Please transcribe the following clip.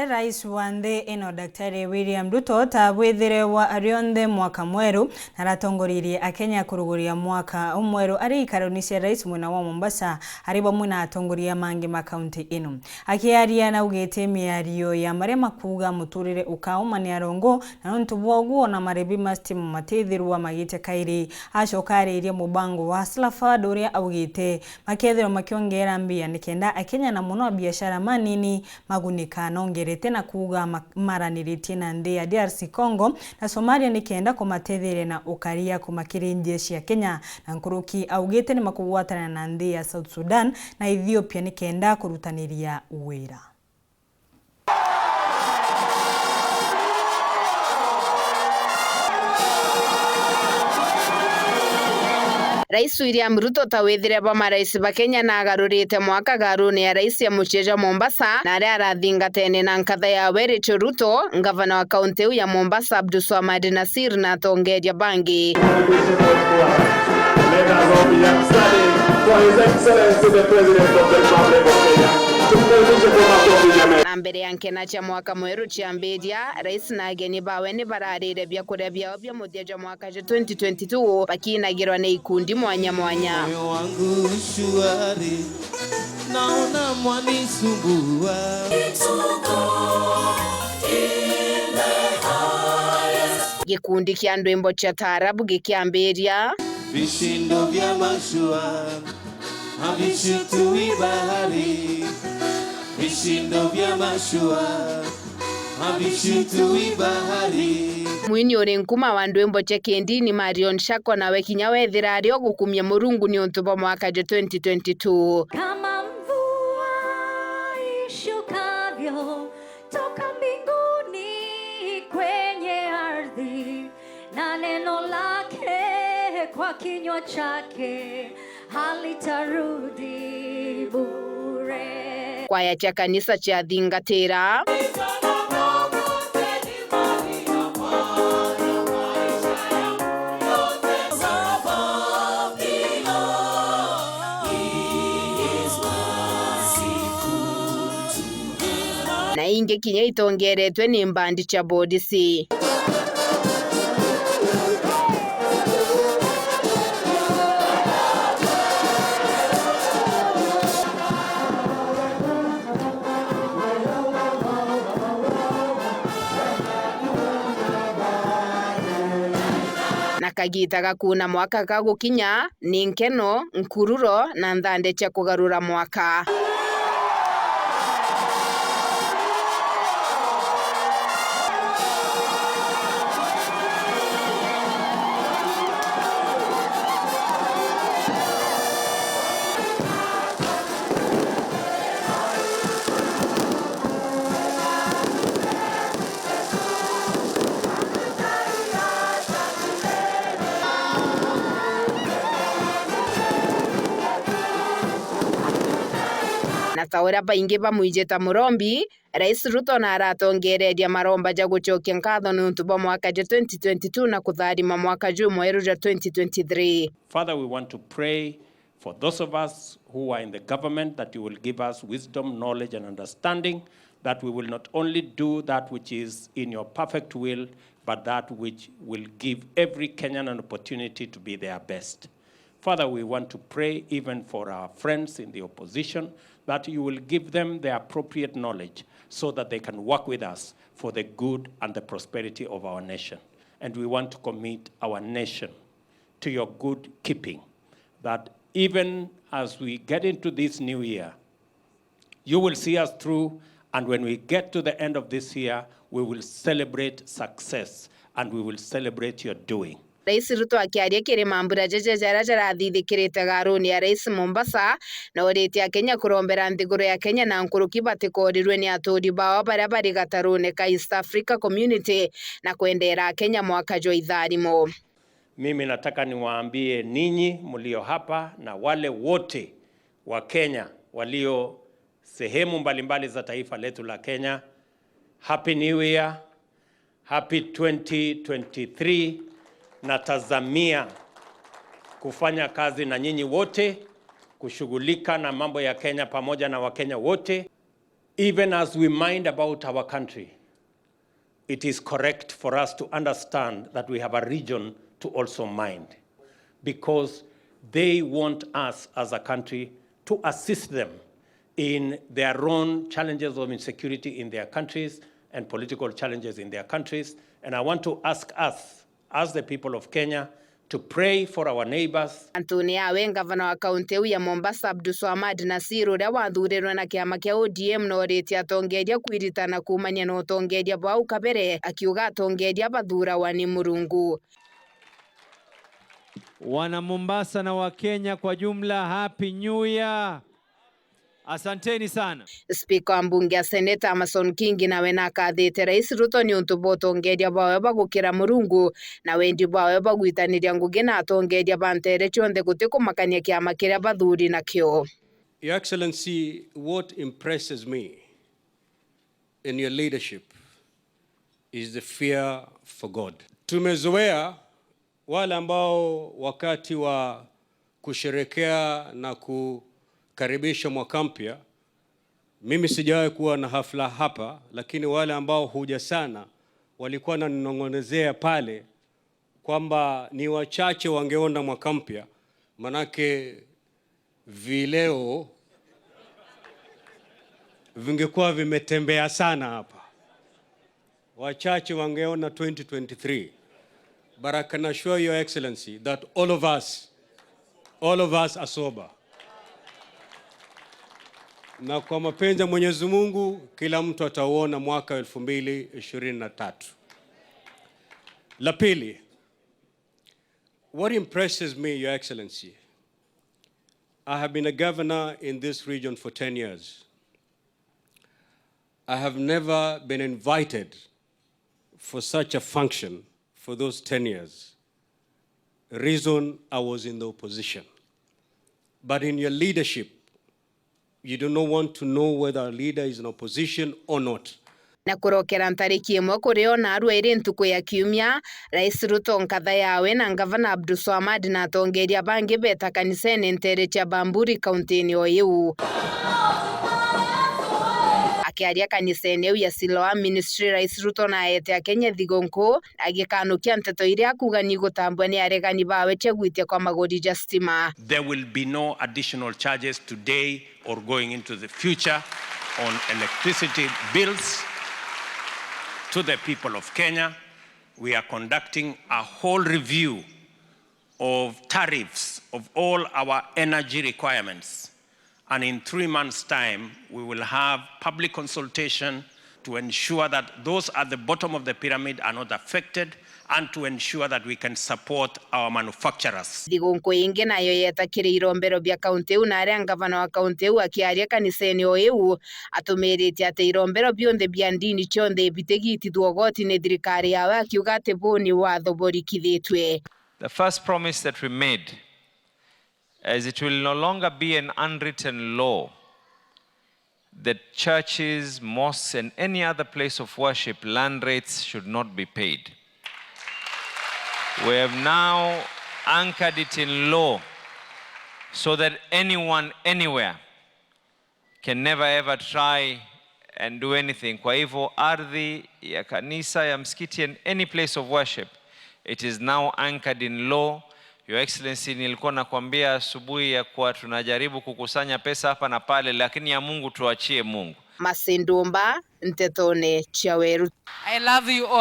Rais wa nthi ino Daktari William RUTO tabwithire wa arionthe mwaka mweru naratongoririe akenya kuruguria mwaka mweru ari ikaroni cia rais mwena wa Mombasa ari bamwe na atongoria mangi ma county ino akiaria naugite miario ya maria makuga muturire ukauma ni arongo na ntu bwoguo na marebi ma STIMA matithirwa magite kairi acokaririe mubango wa Slafa doria augite makethero makiongera mbia nikenda akenya na muno biashara manini magunika nongere tena KUUGA maraniritie na nthi ya DRC Congo na Somalia nikenda kumatethire na ukaria kumakiri nje cia Kenya na nkuruki augite ni makugwatana na nthi ya South Sudan na Ethiopia nikenda kurutaniria wira. Rais William RUTO tawithire ba marais ba Kenya na agarurite mwaka GARUNE ya rais ya mucheja Mombasa na aria arathingatene na NKATHA YAWE RUTO ngavana wa kaunti ya Mombasa ABDULSWAMD NASSIR na atongeria BANGI. Ambere yankena cha mwaka mweru chiambedia rais na ageni bawe ni bararire bya kuria byao bya mutheja mwaka 2022 bakinagirwa na ikundi mwanya mwanya. Moyo wangu shwari naona mwanisumbua gikundi kia ndwimbo cha taarabu gikiamberia vishindo vya mashua havishitui bahari vishindo vya mashua havishitui bahari. Mwini uri nkuma wa ndwimbo cha kendini Marion Shako na wekinya wethira ario gukumya murungu ni untu bwa mwaka 2022 kama mvua ishukavyo toka mbinguni kwenye ardhi na neno lake kwa kinywa chake halitarudi bure. Kwaya cha kanisa cha Thingatira na inge kinya itongeretwe ni mbandi cha bodisi. Nakagita gakuna mwaka kagukinya ni nkeno nkururo na nthande cha kugarura mwaka. Na tawira baingi bamwijeta murombi Rais RUTO na aratongereria maromba ja gucokia nkatho ni untu bwa mwaka 2022 na kutharima mwaka mweru 2023. Father, we want to pray for those of us who are in the government that you will give us wisdom, knowledge and understanding, that we will not only do that which is in your perfect will, but that which will give every Kenyan an opportunity to be their best. Father, we want to pray even for our friends in the opposition, that you will give them the appropriate knowledge so that they can work with us for the good and the prosperity of our nation. And we want to commit our nation to your good keeping, that even as we get into this new year, you will see us through, and when we get to the end of this year, we will celebrate success and we will celebrate your doing. Rais RUTO akiaria kiri mambura jajara jarathithikirite GARUNE ya rais Mombasa na uritia Kenya kurombera nthiguru ya Kenya na nkuruki batikorirwe ni aturi bao baria bari gatarune ka East Africa Community na kuendera Kenya mwaka jo itharimo. Mimi nataka niwaambie ninyi mlio hapa na wale wote wa Kenya walio sehemu mbalimbali za taifa letu la Kenya, Happy New Year, Happy 2023. Natazamia kufanya kazi na nyinyi wote, kushughulika na mambo ya Kenya pamoja na Wakenya wote. Even as we mind about our country, it is correct for us to understand that we have a region to also mind, because they want us as a country to assist them in their own challenges of insecurity in their countries and political challenges in their countries. And I want to ask us, as the people of Kenya, to pray for our neighbors. YAWE gavana wa kaunti ya Mombasa ABDULSWAMD NASSIR uria wathurirwe na kiama kia ODM no ritia atongeria kwiritana kumania na utongeria bwa KABERE, akiuga atongeria bathurawa ni Murungu. Wana Mombasa na wa Kenya kwa jumla, Happy New Year. Asanteni sana. Spika wa mbunge ya Seneta Amason KINGI nawe nakathite Rais RUTO ni untu botongeria bawe bagukira Murungu na wendi bawe bagwitaniria ngugi na atongeria bantere chonde gutikumakania kiama kiria bathuri nakio. Your Excellency, what impresses me in your leadership is the fear for God. Tumezoea wale ambao wakati wa kusherekea na kukaribisha mwaka mpya, mimi sijawahi kuwa na hafla hapa, lakini wale ambao huja sana walikuwa wananong'onezea pale kwamba ni wachache wangeona mwaka mpya, manake vileo vingekuwa vimetembea sana hapa. Wachache wangeona 2023. But I can assure Your Excellency that all of us are sober. Na kwa mapenzi ya Mwenyezi Mungu, kila mtu atauona mwaka 2023. La pili, what impresses me, Your Excellency, I have been a governor in this region for 10 years. I have never been invited for such a function for those 10 years. Reason, I was in the opposition. But in your leadership, you do not want to know whether a leader is in opposition or not. Na kurokera ntariki imwe kuriona arwaire ntuku ya kiumia, Rais RUTO NKATHA yawe na gavana ABDULSWAMD na atongeria bangi beta kanisene ntere cha Bamburi kaunti-ini o iu. Akiaria kanisene ya Siloam Ministry, Rais RUTO na ete ya Kenya thigonko agikanukia nteto iria kuga ni gutambwa ni aregani bawe chegwitia kwa magori ja STIMA. There will be no additional charges today or going into the future on electricity bills to the people of Kenya. We are conducting a whole review of tariffs of all our energy requirements. And in 3 months' time, we will have public consultation to ensure that those at the bottom of the pyramid are not affected, and to ensure that we can support our manufacturers. Thigonko ingi nayo yetakire irombero bya kaunti na aria gavana wa kaunti akiaria kaniseni o iu atumirite ate irombero bionde bya ndini chonde bitigitithwa UGOTI ni thirikari yawe, akiuga ate boni watho borikithitwe. The first promise that we made is it will no longer be an unwritten law that churches, mosques, and any other place of worship, land rates should not be paid. We have now anchored it in law so that anyone, anywhere, can never ever try and do anything. Kwa hivyo, ardhi ya kanisa, ya msikiti, and any place of worship, it is now anchored in law. Your Excellency, nilikuwa nakwambia asubuhi ya kuwa tunajaribu kukusanya pesa hapa na pale, lakini ya Mungu tuachie Mungu. Masindumba, Ntetone, Chaweru. I love you all.